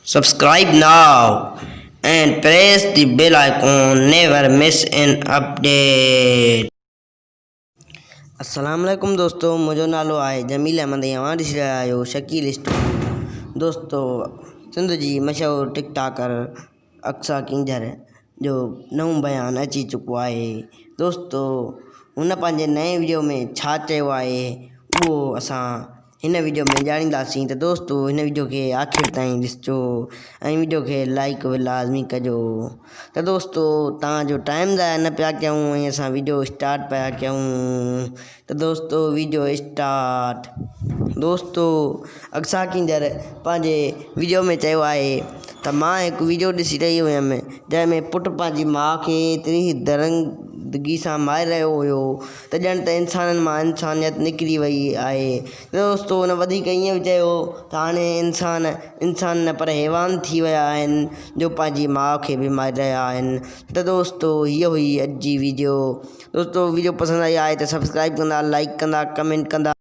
Subscribe now and press the bell icon. Never miss an update. अस्सलाम वालेकुम दोस्तों, मुझो नालो आहे जमील अहमद। यहाँ ॾिसी रहिया आहियो शकील स्टूडियो। दोस्तों, सिंध जी मशहूरु टिकटॉकर अक्सा किंजर जो नओं बयानु अची चुको आहे। दोस्तों, हुन पंहिंजे नए वीडियो में छा चयो आहे उहो असां हिन वीडियो में ॼाणींदासीं। त दोस्तों, हिन वीडियो खे आख़िर ताईं ॾिसिजो ऐं वीडियो खे लाइक बि लाज़मी कजो। त दोस्तों, तव्हांजो टाइम ज़ाया न पिया कयूं ऐं असां वीडियो स्टार्ट पिया कयूं। त दोस्तों, वीडियो स्टार्ट। दोस्तों, अक्सा किंजर पंहिंजे वीडियो में चयो आहे त मां हिकु वीडियो ॾिसी रही हुयमि जंहिंमें पुटु पंहिंजी माउ खे एतिरी दरंदगी सां मारे रहियो हुयो त ॼण त इंसाननि मां इंसानियत निकिरी वई आहे। दोस्तों, हुन वधीक ईअं बि चयो त हाणे इंसान न पर हैवान थी विया आहिनि जो पंहिंजी माउ खे बि मारे रहिया आहिनि। त दोस्तों, हीअ हुई अॼु जी वीडियो। दोस्तों, वीडियो पसंदि आई आहे त सब्सक्राइब कंदा, लाइक कंदा, कमेंट कंदा।